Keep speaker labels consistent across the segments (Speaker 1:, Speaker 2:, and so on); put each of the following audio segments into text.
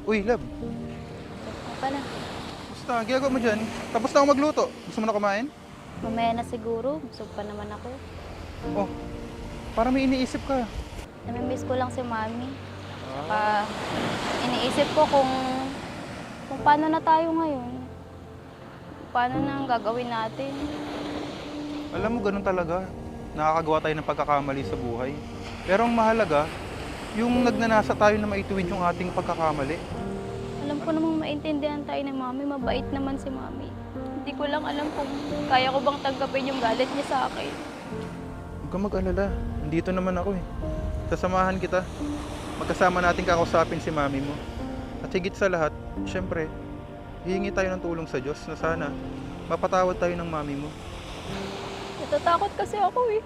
Speaker 1: Uy, love.
Speaker 2: Ano pala?
Speaker 1: Basta, ginagawa mo dyan. Tapos na ako magluto. Gusto mo na kumain?
Speaker 2: Mamaya na siguro. Busog pa naman ako.
Speaker 1: Oh, para may iniisip ka.
Speaker 2: Namimiss ko lang si Mami. Saka iniisip ko kung paano na tayo ngayon. Paano na ang gagawin natin.
Speaker 1: Alam mo, ganun talaga. Nakakagawa tayo ng pagkakamali sa buhay. Pero ang mahalaga, yung nagnanasa tayo na maituwid yung ating pagkakamali.
Speaker 2: Alam ko namang maintindihan tayo ni Mami. Mabait naman si Mami. Hindi ko lang alam kung kaya ko bang tanggapin yung galit niya sa akin.
Speaker 1: Huwag kang mag-alala. Nandito naman ako eh. Sasamahan kita. Magkasama natin kakausapin si mami mo. At higit sa lahat, syempre, hihingi tayo ng tulong sa Diyos na sana mapatawad tayo ng mami mo.
Speaker 2: Natatakot kasi ako eh.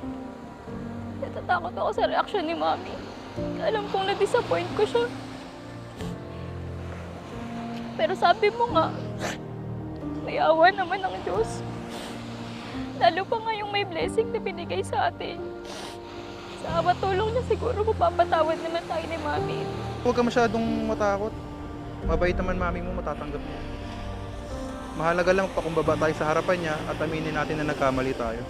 Speaker 2: Natatakot ako sa reaksyon ni Mami. Alam kong na-disappoint ko siya. Pero sabi mo nga, may awa naman ng Diyos. Lalo pa ngayong may blessing na binigay sa atin. Sa awa tulong niya siguro mapapatawad naman tayo ni Mami.
Speaker 1: Huwag ka masyadong matakot. Mabait naman mami mo, matatanggap niya. Mahalaga lang pakumbaba tayo sa harapan niya at aminin natin na nagkamali tayo.